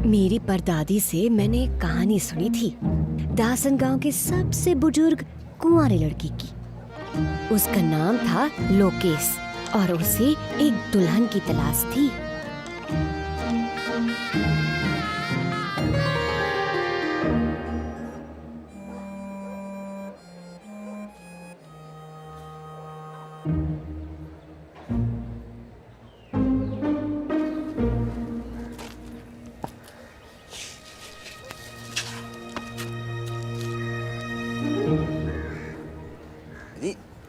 मेरी परदादी से मैंने एक कहानी सुनी थी दासन गांव के सबसे बुजुर्ग कुंवारे लड़की की। उसका नाम था लोकेश और उसे एक दुल्हन की तलाश थी।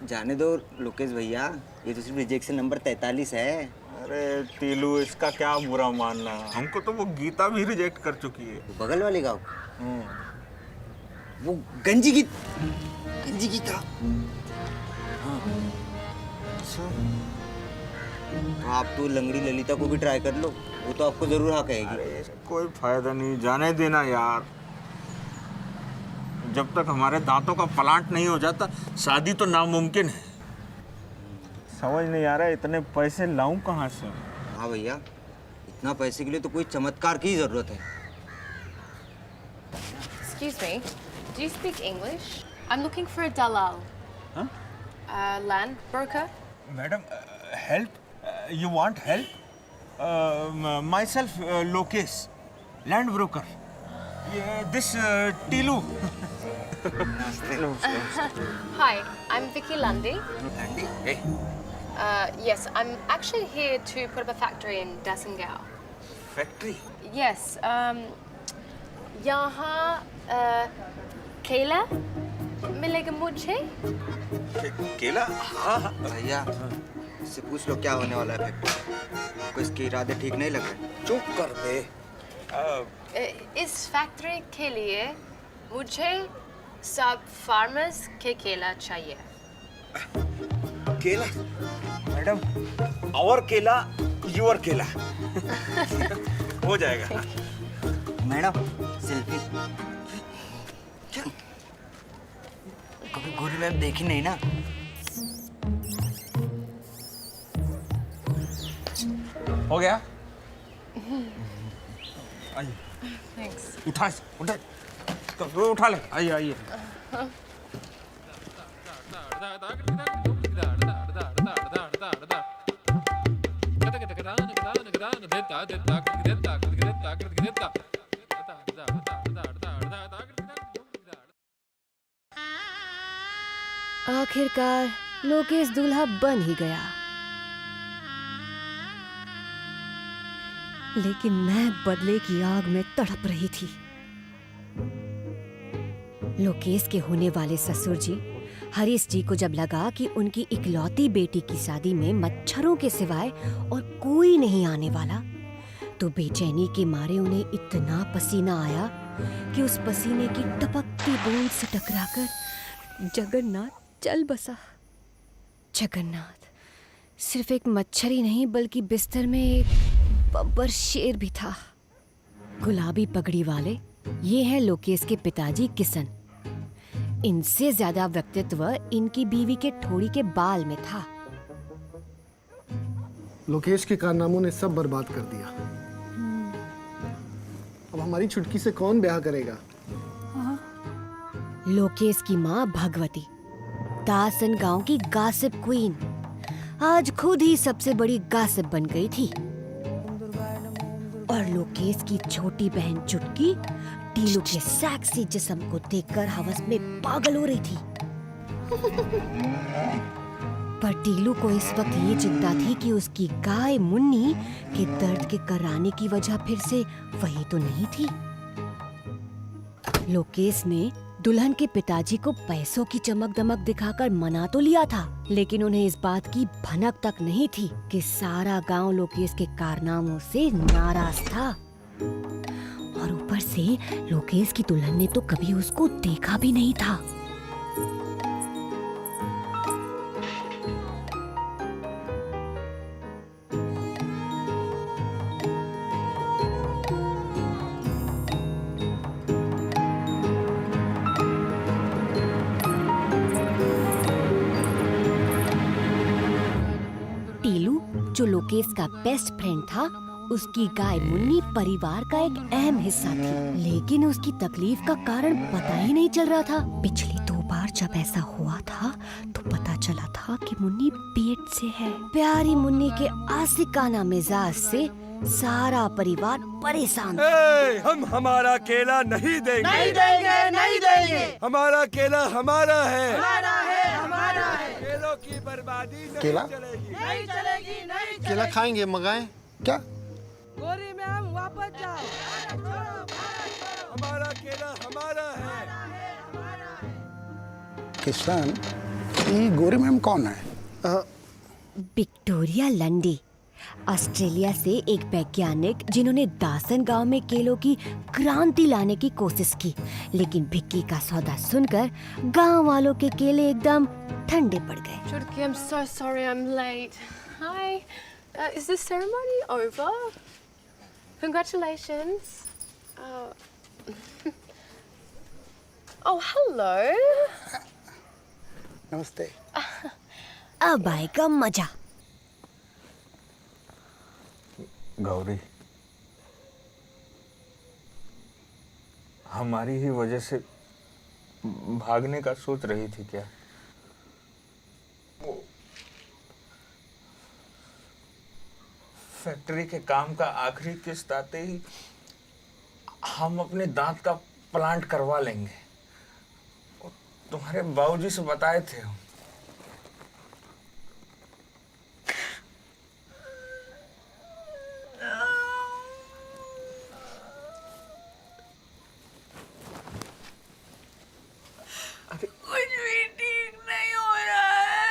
जाने दो लोकेश भैया, ये तो सिर्फ रिजेक्शन नंबर 43 है। अरे टीलू, इसका क्या बुरा मानना, हमको तो वो गीता भी रिजेक्ट कर चुकी है। बगल वाले गाँव वो गंजी गीता। हाँ। अच्छा, तो आप तो लंगड़ी ललिता को भी ट्राई कर लो, वो तो आपको जरूर हाँ कहेगी। अरे कोई फायदा नहीं, जाने देना यार। जब तक हमारे दांतों का प्लांट नहीं हो जाता शादी तो नामुमकिन है। समझ नहीं आ रहा इतने पैसे लाऊं कहाँ से। हाँ भैया, इतना पैसे के लिए तो कोई चमत्कार की जरूरत है। Excuse me, do you speak English? I'm looking for a dalal. Huh? Land broker. Madam, help? You want help? Myself, Lokesh, land broker. This Tilu. Hi, I'm Vicky Lundy. Lundy? Hey. Yes, I'm actually here to put up a factory in Dasengao. Factory? Yes, यहाँ केला मिलेगा मुझे? केला? हाँ। भैया, इससे पूछ लो क्या होने वाला है फैक्ट्री। को इसके इरादे ठीक नहीं लग रहे। चुप कर दे। इस फैक्ट्री के लिए मुझे सब फार्मर्स के केला चाहिए। केला? मैडम, और केला, योर केला। हो जाएगा। Madam, selfie. कभी गोरी मैम देखी नहीं ना। हो गया? आइए। Thanks. उठा ले। आइए। आखिरकार लोकेश दूल्हा बन ही गया, लेकिन मैं बदले की आग में तड़प रही थी। लोकेश के होने वाले ससुर जी हरीश जी को जब लगा कि उनकी इकलौती बेटी की शादी में मच्छरों के सिवाय और कोई नहीं आने वाला, तो बेचैनी के मारे उन्हें इतना पसीना आया कि उस पसीने की टपकती बूंद से टकराकर जगन्नाथ चल बसा। जगन्नाथ सिर्फ एक मच्छर ही नहीं बल्कि बिस्तर में एक बब्बर शेर भी था। गुलाबी पगड़ी वाले ये हैं लोकेश के पिताजी किशन। इनसे ज्यादा व्यक्तित्व इनकी बीवी के ठोड़ी के बाल में था। लोकेश के कारनामों ने सब बर्बाद कर दिया। अब हमारी छुटकी से कौन ब्याह करेगा? लोकेश की माँ भगवती, दासन गांव की गासिप क्वीन, आज खुद ही सबसे बड़ी गासिप बन गई थी। और लोकेश की छोटी बहन चुटकी टीलू के सेक्सी जिस्म को देखकर हवस में पागल हो रही थी। पर टीलू को इस वक्त ये चिंता थी कि उसकी गाय मुन्नी के दर्द के कराने की वजह फिर से वही तो नहीं थी। लोकेश ने दुल्हन के पिताजी को पैसों की चमक दमक दिखाकर मना तो लिया था, लेकिन उन्हें इस बात की भनक तक नहीं थी कि सारा गांव लोकेश के कारनामों से नाराज था। और ऊपर से लोकेश की दुल्हन ने तो कभी उसको देखा भी नहीं था। टीलू जो लोकेश का बेस्ट फ्रेंड था, उसकी गाय मुन्नी परिवार का एक अहम हिस्सा थी, लेकिन उसकी तकलीफ का कारण पता ही नहीं चल रहा था। पिछली 2 बार जब ऐसा हुआ था तो पता चला था कि मुन्नी पेट से है। प्यारी मुन्नी के आशिकाना मिजाज से सारा परिवार परेशान था। हम हमारा केला नहीं देंगे, नहीं देंगे, नहीं देंगे। हमारा केला हमारा है, हमारा है। केलों की बर्बादी नहीं केला? चलेगी, नहीं चलेगी, नहीं चलेगी। केला खाएंगे, मंगाएं क्या? गोरी मैम वापस जाओ। हमारा केला हमारा है। किसान, ये गोरी मैम कौन है? विक्टोरिया लंडी, ऑस्ट्रेलिया से एक वैज्ञानिक जिन्होंने दासन गांव में केलों की क्रांति लाने की कोशिश की, लेकिन भिक्की का सौदा सुनकर गांव वालों के केले एकदम ठंडे पड़ गए। Chutki, I'm so sorry I'm late. Hi. Is the ceremony over? Congratulations. Oh, hello. नमस्ते। अब आएगा मजा। गौरी, हमारी ही वजह से भागने का सोच रही थी क्या? फैक्ट्री के काम का आखिरी किस्त आते ही हम अपने दांत का प्लांट करवा लेंगे। तुम्हारे बाबूजी से बताए थे हम। कुछ भी ठीक नहीं हो रहा है।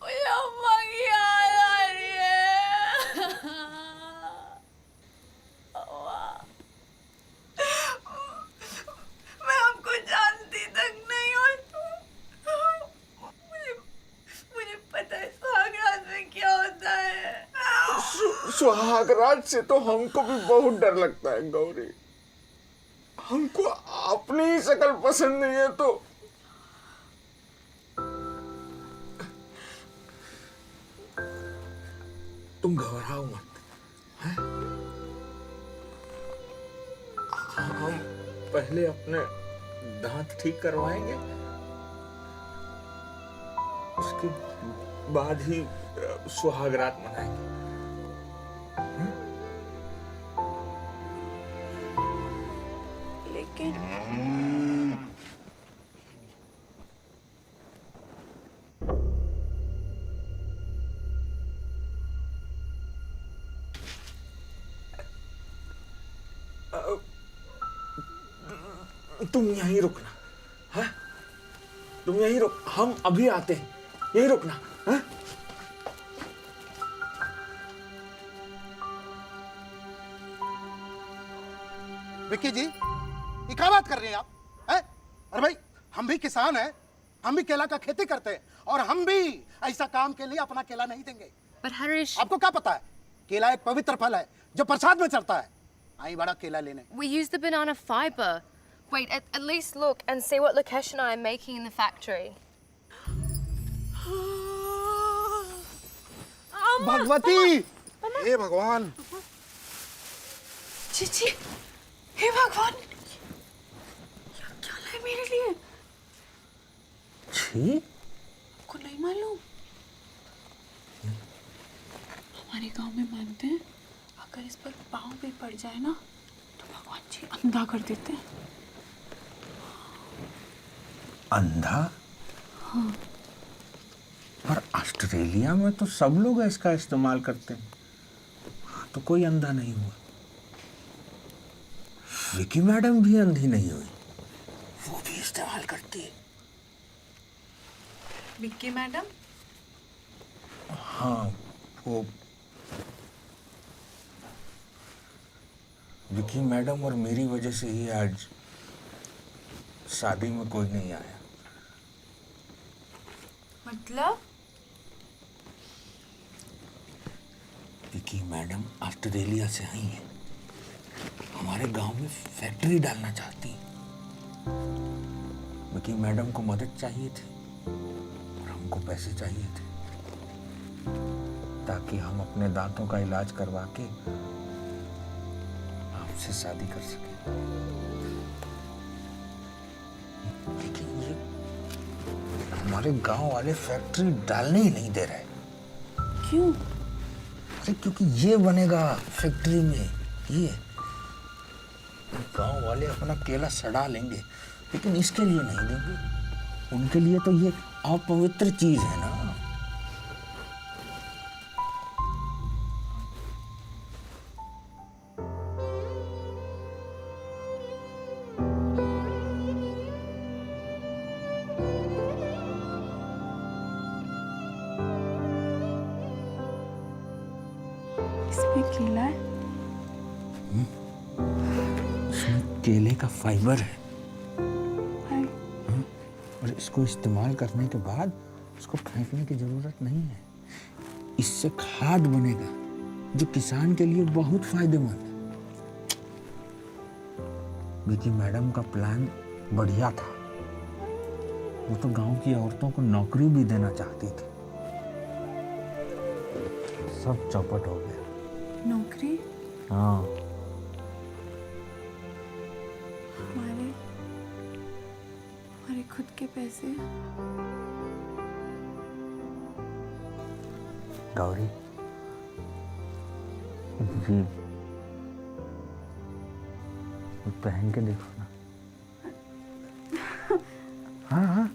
मुझे अम्मा की याद आ रही है। अम्मा, मैं आपको जानती तक नहीं हूँ। मुझे पता है सुहागरात में क्या होता है। सुहागरात से तो हमको भी बहुत डर लगता है गौरी। हमको अपनी ही शक्ल पसंद नहीं है तो तुम घबराओ मत, हैं? हम पहले अपने दांत ठीक करवाएंगे, उसके बाद ही सुहागरात मनाएंगे। तुम यहीं रुकना, है? तुम यहीं रुक, हम अभी आते हैं। यहीं रुकना, है? विक्की जी, ये क्या बात कर रहे हैं आप? हैं? अरे भाई, हम भी किसान हैं, हम भी केला का खेती करते हैं, और हम भी ऐसा काम के लिए अपना केला नहीं देंगे। But Harish, आपको क्या पता है? केला एक पवित्र फल है जो प्रसाद में चढ़ता है। आई बड़ा केला लेने। we use the banana fiber. Wait, at least look and see what Lukesh and I are making in the factory. Bhagwati, हे भगवान। चीची, हे भगवान, क्या लाए मेरे लिए? छी, को नहीं मालूम। हमारे गांव में मानते हैं अगर इस पर पाँव भी पड़ जाए ना तो भगवान जी अंधा कर देते हैं। अंधा? हाँ। पर ऑस्ट्रेलिया में तो सब लोग इसका इस्तेमाल करते हैं, तो कोई अंधा नहीं हुआ। विकी मैडम भी अंधी नहीं हुई, वो भी इस्तेमाल करती है। विक्की मैडम? हाँ, वो विकी मैडम और मेरी वजह से ही आज शादी में कोई नहीं आया। मतलब? विकी मैडम ऑस्ट्रेलिया से आई हैं, हमारे गांव में फैक्ट्री डालना चाहती हैं। विकी मैडम को मदद चाहिए थी और हम हमको पैसे चाहिए थे ताकि हम अपने दांतों का इलाज करवा के आपसे शादी कर सके। लेकिन ये हमारे गांव वाले फैक्ट्री डालने ही नहीं दे रहे। क्यों? अरे क्योंकि ये बनेगा फैक्ट्री में, ये गांव वाले अपना केला सड़ा लेंगे, लेकिन इसके लिए नहीं देंगे। उनके लिए तो ये अपवित्र चीज है ना। इसमें केला है? इसमें केले का फाइबर है। और इसको इस्तेमाल करने के बाद इसको फेंकने की जरूरत नहीं है। इससे खाद बनेगा जो किसान के लिए बहुत फायदेमंद है। विकी मैडम का प्लान बढ़िया था। वो तो गांव की औरतों को नौकरी भी देना चाहती थी। सब चौपट हो गया। नौकरी? हाँ, हमारे खुद के पैसे? गौरी जी, पहन के देखो ना। हाँ हाँ,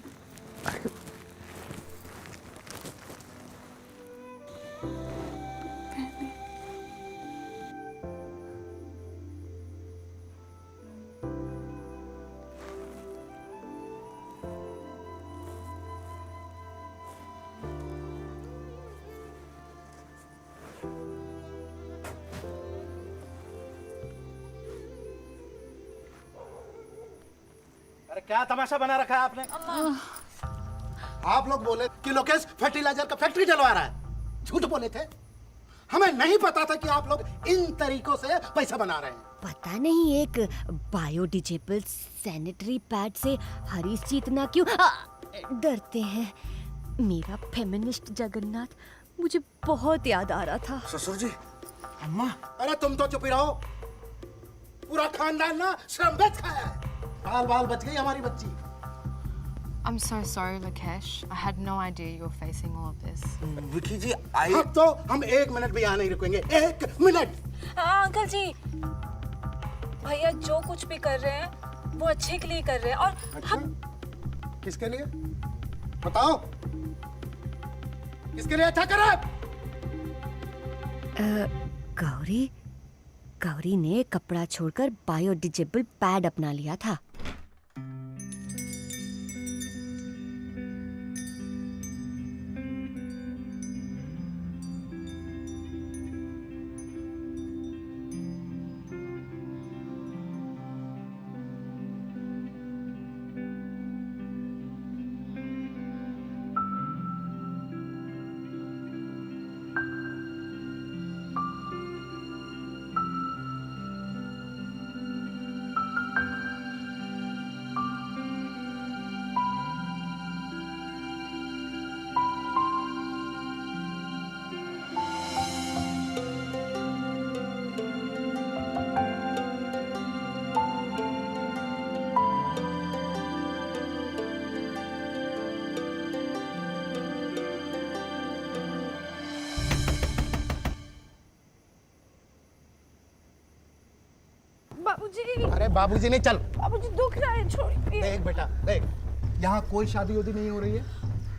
अरे क्या तमाशा बना रखा है आपने? आप लोग बोले कि लोकेश फर्टिलाइजर का फैक्ट्री डलवा रहा है। झूठ बोले थे। हमें नहीं पता था कि आप लोग इन तरीकों से पैसा बना रहे हैं। पता नहीं एक बायोडिजेबल सैनिटरी पैड से हरीश जी इतना क्यों डरते हैं। मेरा फेमिनिस्ट जगन्नाथ मुझे बहुत याद आ रहा था। ससुर जी, अम्मा। अरे तुम तो चुप ही रहो। पूरा खानदान ना श्रम बेच खाया है। बाल बाल बच गई हमारी बच्ची। I'm so sorry, Lakesh. I had no idea you were facing all of this. Vicky जी, अब तो हम 1 मिनट भी यहाँ नहीं रुकेंगे। 1 मिनट। हाँ अंकल जी, भैया जो कुछ भी कर रहे हैं वो अच्छे के लिए कर रहे हैं। और अच्छा? किसके लिए बताओ? किसके लिए अच्छा कर रहे हैं? गौरी ने कपड़ा छोड़कर बायोडिजेबल पैड अपना लिया था। बाबूजी, अरे बाबूजी नहीं, चल। बाबूजी दुख रहा है, छोड़िए। देख बेटा, देख, यहाँ कोई शादी उदी नहीं हो रही है।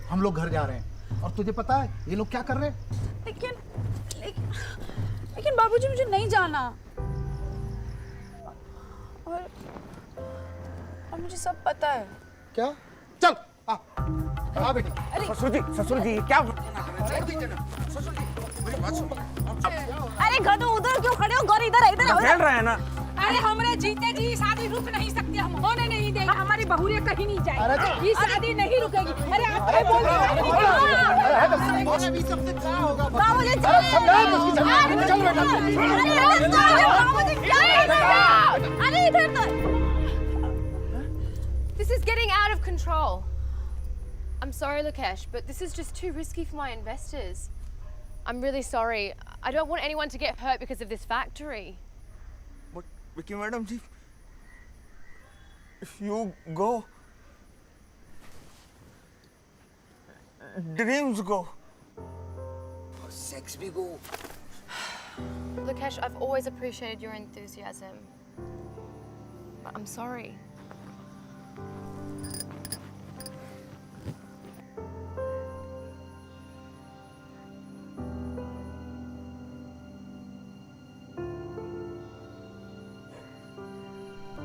हम लोग घर जा रहे हैं। और तुझे पता है ये लोग क्या कर रहे हैं? लेकिन बाबूजी मुझे नहीं जाना। और मुझे सब पता है। क्या? चल आ बेटी। ससुर जी क्या? अरे गधो, उधर क्यों खड़े हो? गौरी इधर आओ। खेल रहे हैं ना। अरे हमरे जीते जी शादी रुक नहीं सकती, हम होने नहीं देंगे। हमारी बहुरिया कहीं नहीं जाएगी, ये शादी नहीं रुकेगी। अरे आप क्या बोल रहे हो? This is getting out of control. I'm sorry, Lukesh, but this is just too risky for my investors. I'm really sorry. I don't want anyone to get hurt because of this factory. But Vicky madam ji, if you go, dreams go. Sex भी गो. Lukesh, I've always appreciated your enthusiasm. But I'm sorry.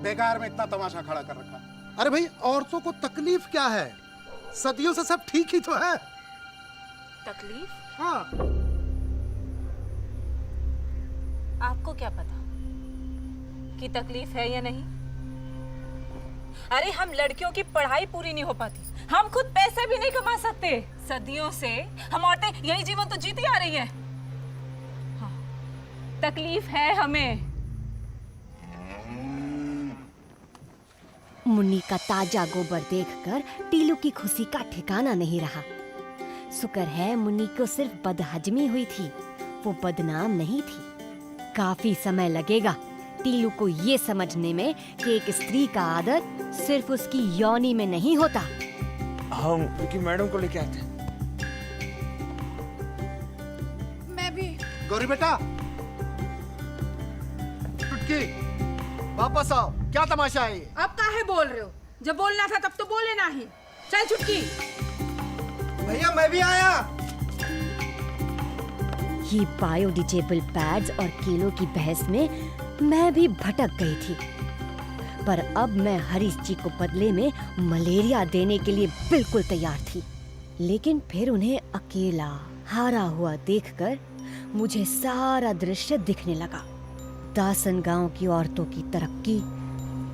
बेकार में इतना तमाशा खड़ा कर रखा. अरे भाई, औरतों को तकलीफ क्या है? सदियों से सब ठीक ही तो है. तकलीफ? हाँ. आपको क्या पता कि तकलीफ है या नहीं? अरे हम लड़कियों की पढ़ाई पूरी नहीं हो पाती, हम खुद पैसे भी नहीं कमा सकते. सदियों से हम औरतें यही जीवन तो जीती आ रही हैं. हाँ, तकलीफ है हमें. मुन्नी का ताजा गोबर देखकर टीलू की खुशी का ठिकाना नहीं रहा. शुक्र है मुन्नी को सिर्फ बदहजमी हुई थी, वो बदनाम नहीं थी. काफी समय लगेगा टीलू को ये समझने में कि एक स्त्री का आदर सिर्फ उसकी योनि में नहीं होता. हम विकी मैडम को लेके आते हैं. मैं भी. गौरी बेटा, चुटकी, वापस आओ. क्या तमाशा है ये? अब काहे बोल रहे हो? जब बोलना था तब तो बोले ना ही. चल चुटकी. भैया मैं भी आया. ये बायोडिजेबल पैड्स और केलों की बहस में मैं भी भटक गई थी. पर अब मैं हरीश जी को बदले में मलेरिया देने के लिए बिल्कुल तैयार थी. लेकिन फिर उन्हें अकेला हारा हुआ देखकर मुझे सारा दृश्य दिखने लगा. दासन गांव की औरतों की तरक्की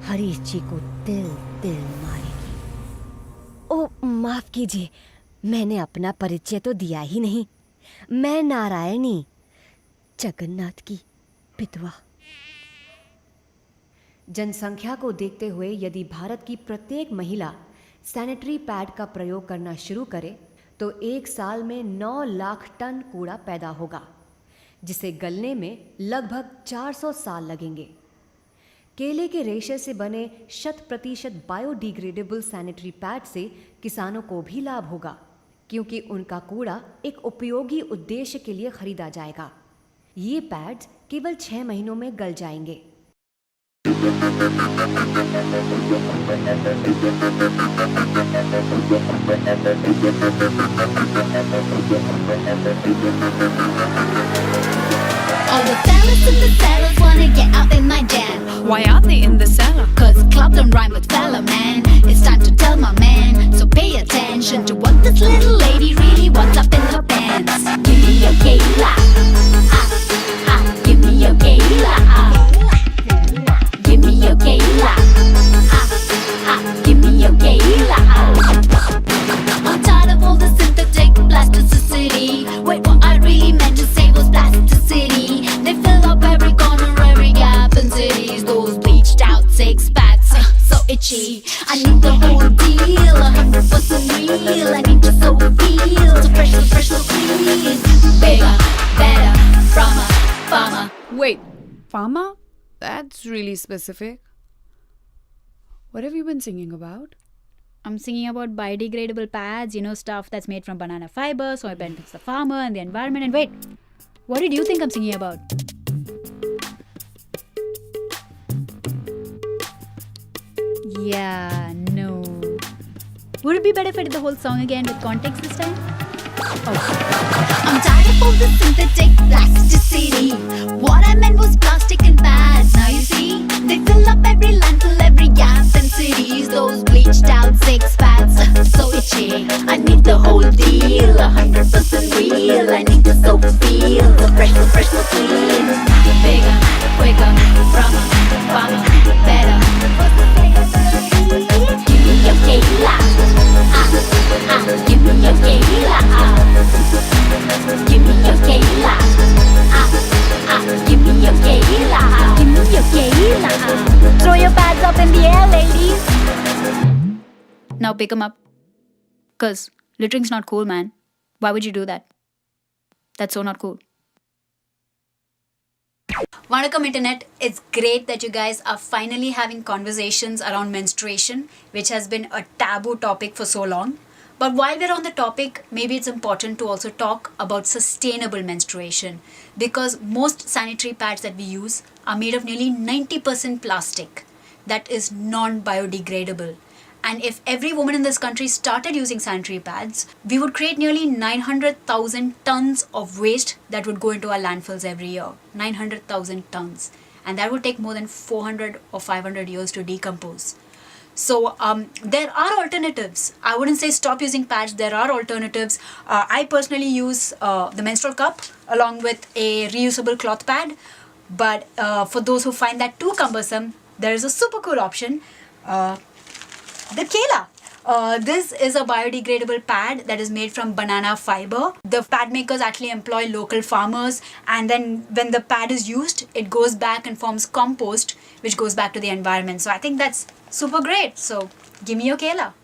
हरीश जी को दिल दिल मारेगी. ओ माफ कीजिए, मैंने अपना परिचय तो दिया ही नहीं. मैं नारायणी, जगन्नाथ की विधवा. जनसंख्या को देखते हुए यदि भारत की प्रत्येक महिला सैनिटरी पैड का प्रयोग करना शुरू करे तो एक साल में 9 लाख टन कूड़ा पैदा होगा, जिसे गलने में लगभग 400 साल लगेंगे. केले के रेशे से बने 100% बायोडिग्रेडेबल सैनिटरी पैड से किसानों को भी लाभ होगा, क्योंकि उनका कूड़ा एक उपयोगी उद्देश्य के लिए खरीदा जाएगा. ये पैड्स केवल 6 महीनों में गल जाएंगे. All the fellas in the cellar wanna get out in my jam. Why are they in the cellar? Cause club don't rhyme with fella, man. It's time to tell my man. So pay attention to what this little lady really wants up in her pants. Give me your Kayla. Give me your Kayla. Give me your Kayla. Give me your Kayla. I'm tired of all the synthetic plasticity. Wait, what I really meant to say was plasticity. They fill up every corner, every gap in cities. Those bleached out 6 packs, so itchy. I need the whole deal, 100% real. I need to so feel, so fresh, so clean. Bigger, better, from a farmer. Wait, farmer? That's really specific. What have you been singing about? I'm singing about biodegradable pads, you know, stuff that's made from banana fiber, so it benefits the farmer and the environment. And wait, what did you think I'm singing about? Yeah, no. Would it be better if I did the whole song again with context this time? I'm tired of all the synthetic plasticity. What I meant was plastic and pads. Now you see, they fill up every landfill, every gap in cities. Those bleached out 6 packs, so itchy. I need the whole deal, 100% real. I need to so feel, so fresh, so clean. Bigger, quicker, from a farmer, better. Give me your Kayla. Give me your Kayla. Give me your Kayla. Give me your Kayla. Give me your Kayla. Throw your pads up in the air, ladies. Now pick 'em up. 'Cause Littering's not cool, man. Why would you do that? That's so not cool. Vanakkam Internet, it's great that you guys are finally having conversations around menstruation, which has been a taboo topic for so long. But while we're on the topic, maybe it's important to also talk about sustainable menstruation, because most sanitary pads that we use are made of nearly 90% plastic that is non-biodegradable. And if every woman in this country started using sanitary pads, we would create nearly 900,000 tons of waste that would go into our landfills every year. 900,000 tons. And that would take more than 400 or 500 years to decompose. So there are alternatives. I wouldn't say stop using pads. There are alternatives. I personally use the menstrual cup along with a reusable cloth pad. But for those who find that too cumbersome, there is a super cool option. The Kela. This is a biodegradable pad that is made from banana fiber. The pad makers actually employ local farmers, and then when the pad is used, it goes back and forms compost, which goes back to the environment. So I think that's super great. So give me your Kela.